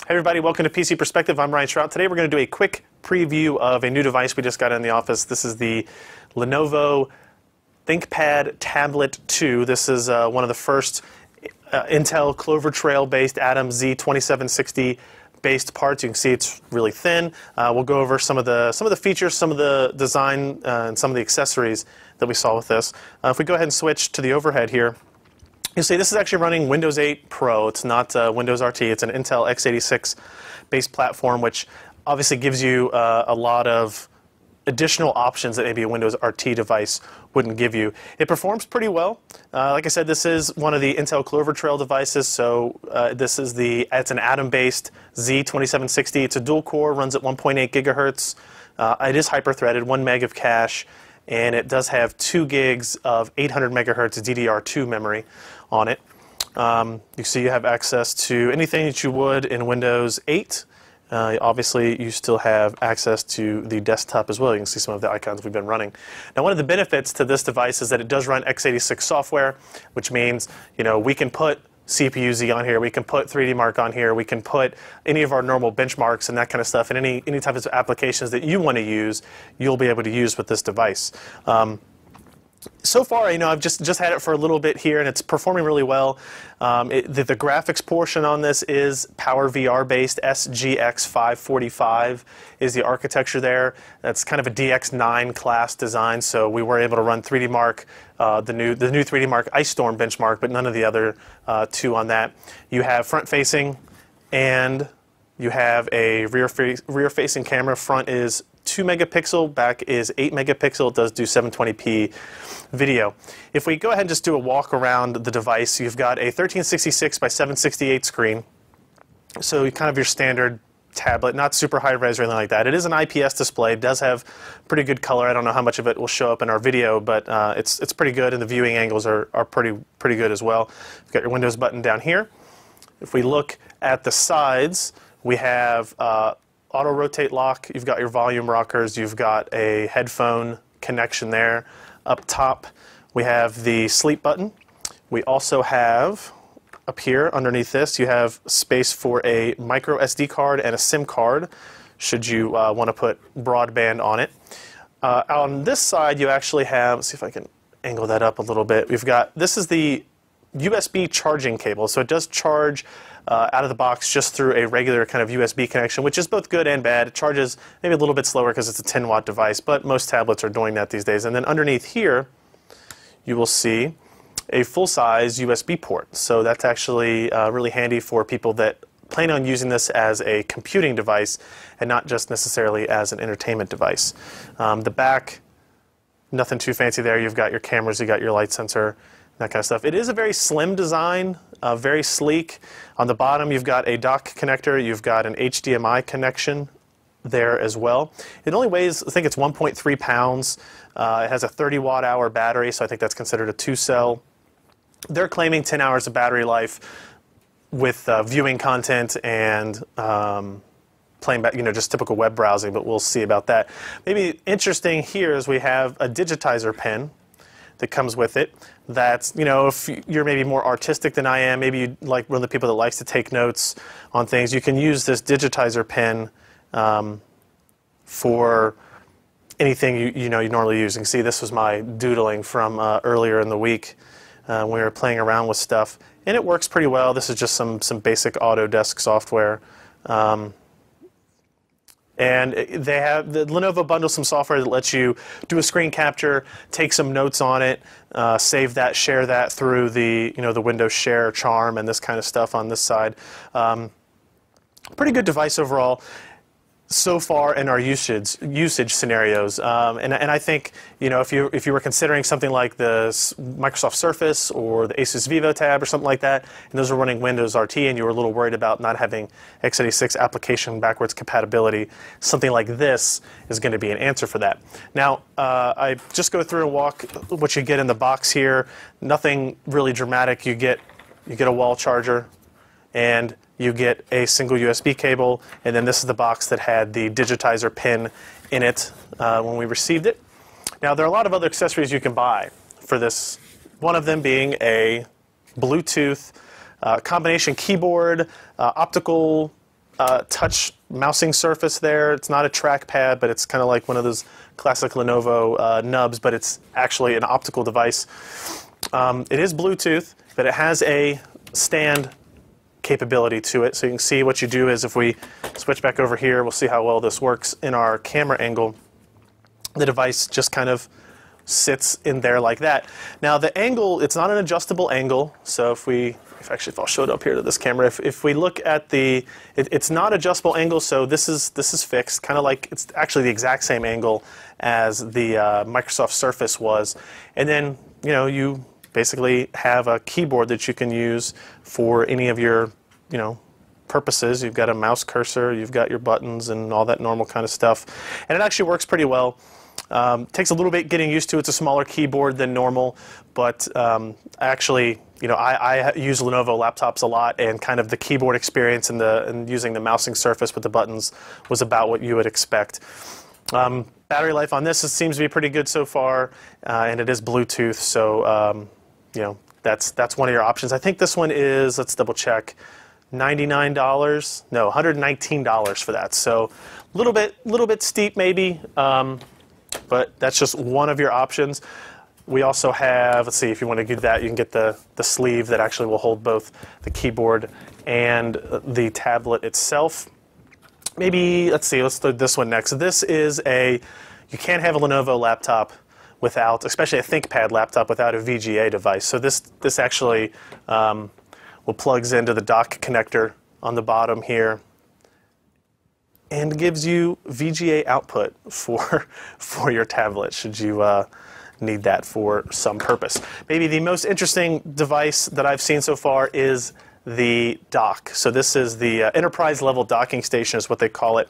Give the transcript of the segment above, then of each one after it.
Hey everybody, welcome to PC Perspective. I'm Ryan Shrout. Today we're going to do a quick preview of a new device we just got in the office. This is the Lenovo ThinkPad Tablet 2. This is one of the first Intel Clover Trail based Atom Z2760 based parts. You can see it's really thin. We'll go over some of the features, some of the design, and some of the accessories that we saw with this. If we go ahead and switch to the overhead here, you'll see this is actually running Windows 8 Pro. It's not Windows RT. It's an Intel x86 based platform, which obviously gives you a lot of additional options that maybe a Windows RT device wouldn't give you. It performs pretty well. Like I said, this is one of the Intel Clover Trail devices, so it's an Atom-based Z2760. It's a dual core, runs at 1.8 gigahertz. It is hyper-threaded, 1 meg of cache, and it does have 2 gigs of 800 megahertz DDR2 memory on it. You see you have access to anything that you would in Windows 8. Obviously, you still have access to the desktop as well. You can see some of the icons we've been running. Now, one of the benefits to this device is that it does run x86 software, which means we can put CPU-Z on here, we can put 3D Mark on here, we can put any of our normal benchmarks and that kind of stuff, and any type of applications that you want to use, you'll be able to use with this device. So far, I've just had it for a little bit here, and it's performing really well. The graphics portion on this is PowerVR based. SGX 545 is the architecture there. That's kind of a DX9 class design, so we were able to run 3D Mark, the new 3D Mark Ice Storm benchmark, but none of the other two on that. You have front-facing, and you have a rear-facing camera. Front is 2 megapixel, back is 8 megapixel. It does do 720p video. If we go ahead and just do a walk around the device, you've got a 1366 by 768 screen. So kind of your standard tablet, not super high res or anything like that. It is an IPS display. It does have pretty good color. I don't know how much of it will show up in our video, but it's pretty good, and the viewing angles are pretty good as well. You've got your Windows button down here. If we look at the sides, we have auto rotate lock, you've got your volume rockers, you've got a headphone connection there. Up top we have the sleep button. We also have up here underneath this, you have space for a micro SD card and a SIM card should you want to put broadband on it. On this side you actually have, let's see if I can angle that up a little bit, this is the USB charging cable, so it does charge out of the box just through a regular kind of USB connection, which is both good and bad. It charges maybe a little bit slower because it's a 10-watt device, but most tablets are doing that these days. And then underneath here, you will see a full-size USB port. So that's actually really handy for people that plan on using this as a computing device and not just necessarily as an entertainment device. The back, nothing too fancy there. You've got your cameras, you've got your light sensor, that kind of stuff. It is a very slim design, very sleek. On the bottom, you've got a dock connector. You've got an HDMI connection there as well. It only weighs, I think it's 1.3 pounds. It has a 30 watt-hour battery, so I think that's considered a 2-cell. They're claiming 10 hours of battery life with viewing content and playing back, just typical web browsing, but we'll see about that. Maybe interesting here is we have a digitizer pen that comes with it. That's, if you're maybe more artistic than I am, maybe you like one of the people that likes to take notes on things, you can use this digitizer pen for anything you normally use. You can see this was my doodling from earlier in the week when we were playing around with stuff, and it works pretty well. This is just some basic Autodesk software. And they have, the Lenovo bundles some software that lets you do a screen capture, take some notes on it, save that, share that through the the Windows Share charm and this kind of stuff on this side. Pretty good device overall so far in our usage scenarios, and I think if you were considering something like the Microsoft Surface or the Asus VivoTab or something like that, and those are running Windows RT, and you were a little worried about not having x86 application backwards compatibility, something like this is going to be an answer for that. Now, I just go through and walk what you get in the box here. Nothing really dramatic. You get a wall charger, and you get a single USB cable, and then this is the box that had the digitizer pin in it when we received it. Now, there are a lot of other accessories you can buy for this, one of them being a Bluetooth combination keyboard, optical touch mousing surface there. It's not a trackpad, but it's kind of like one of those classic Lenovo nubs, but it's actually an optical device. It is Bluetooth, but it has a stand capability to it. So you can see what you do is if we switch back over here, we'll see how well this works in our camera angle. The device just kind of sits in there like that. Now the angle, it's not an adjustable angle. So if I'll show it up here to this camera, if we look at it's not adjustable angle. So this is fixed, kind of like it's actually the exact same angle as the Microsoft Surface was. And then you basically have a keyboard that you can use for any of your purposes. You've got a mouse cursor, you've got your buttons and all that normal kind of stuff, and it actually works pretty well. Takes a little bit getting used to. It's a smaller keyboard than normal, but actually, I use Lenovo laptops a lot, and kind of the keyboard experience and using the mousing surface with the buttons was about what you would expect. Battery life on this seems to be pretty good so far, and it is Bluetooth, so that's one of your options. I think this one is, let's double check, $99? No, $119 for that. So a little bit steep maybe. But that's just one of your options. We also have, let's see, if you want to do that, you can get the sleeve that actually will hold both the keyboard and the tablet itself. Maybe, let's see, let's do this one next. This is you can't have a Lenovo laptop without, especially a ThinkPad laptop, without a VGA device. So this actually plugs into the dock connector on the bottom here, and gives you VGA output for your tablet should you need that for some purpose. Maybe the most interesting device that I've seen so far is the dock. So this is the enterprise level docking station is what they call it.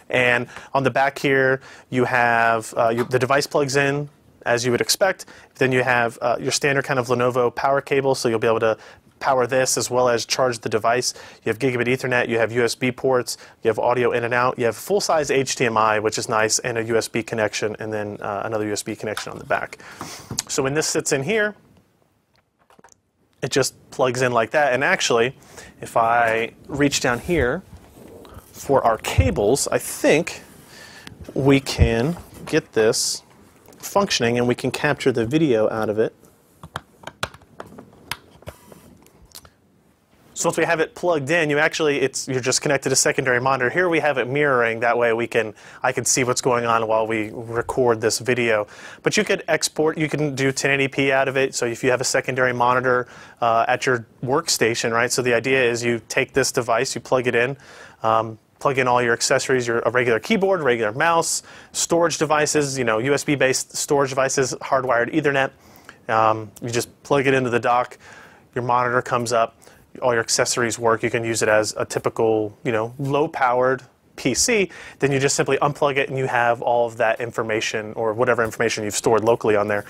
And on the back here you have the device plugs in as you would expect. Then you have your standard kind of Lenovo power cable, so you'll be able to power this as well as charge the device. You have gigabit Ethernet, you have USB ports, you have audio in and out, you have full-size HDMI, which is nice, and a USB connection, and then another USB connection on the back. So when this sits in here, it just plugs in like that. And actually, if I reach down here for our cables, I think we can get this functioning and we can capture the video out of it. So once we have it plugged in, you're just connected to secondary monitor. Here we have it mirroring. That way I can see what's going on while we record this video. But you could export. You can do 1080p out of it. So if you have a secondary monitor at your workstation, right? So the idea is you take this device, you plug it in, plug in all your accessories, a regular keyboard, regular mouse, storage devices, USB-based storage devices, hardwired Ethernet. You just plug it into the dock. Your monitor comes up. All your accessories work. You can use it as a typical, low-powered PC. Then you just simply unplug it and you have all of that information or whatever information you've stored locally on there.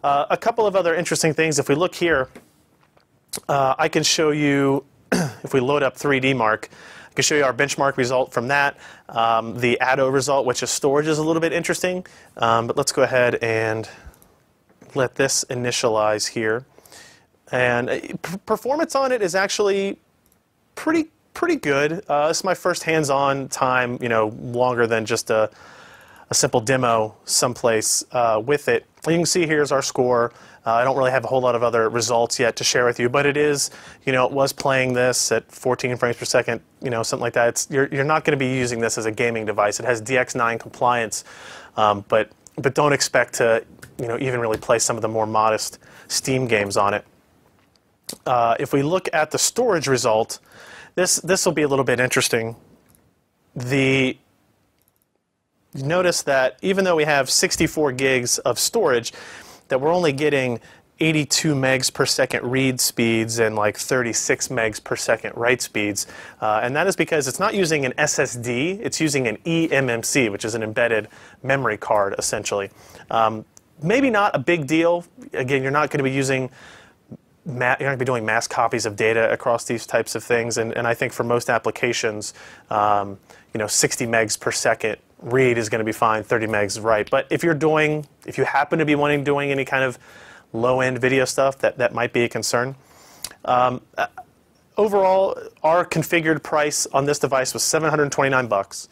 A couple of other interesting things. If we look here, I can show you, if we load up 3D Mark, I can show you our benchmark result from that. The ADO result, which is storage, is a little bit interesting. But let's go ahead and let this initialize here. And performance on it is actually pretty good. This is my first hands-on time, longer than just a simple demo someplace with it. You can see here's our score. I don't really have a whole lot of other results yet to share with you, but it is, it was playing this at 14 frames per second, something like that. You're not going to be using this as a gaming device. It has DX9 compliance, but don't expect to, even really play some of the more modest Steam games on it. If we look at the storage result, this will be a little bit interesting. You notice that even though we have 64 gigs of storage, that we're only getting 82 megs per second read speeds and like 36 megs per second write speeds. And that is because it's not using an SSD, it's using an eMMC, which is an embedded memory card, essentially. Maybe not a big deal. Again, you're not going to be using you're not going to be doing mass copies of data across these types of things, and I think for most applications, 60 megs per second read is going to be fine, 30 megs write. But if you happen to be doing any kind of low-end video stuff, that might be a concern. overall, our configured price on this device was $729,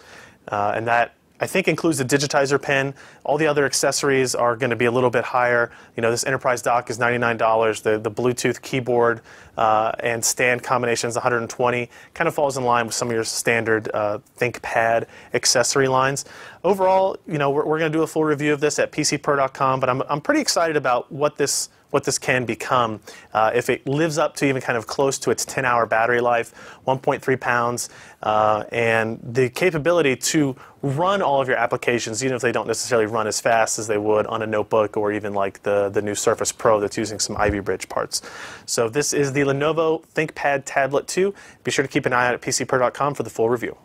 and that I think includes the digitizer pen. All the other accessories are going to be a little bit higher. You know, this enterprise dock is $99. The Bluetooth keyboard and stand combination is $120. Kind of falls in line with some of your standard ThinkPad accessory lines. Overall, you know, we're going to do a full review of this at PCPro.com, but I'm pretty excited about what this can become if it lives up to even kind of close to its 10-hour battery life, 1.3 pounds, and the capability to run all of your applications, even if they don't necessarily run as fast as they would on a notebook or even like the new Surface Pro that's using some Ivy Bridge parts. So this is the Lenovo ThinkPad Tablet 2. Be sure to keep an eye out at PCPro.com for the full review.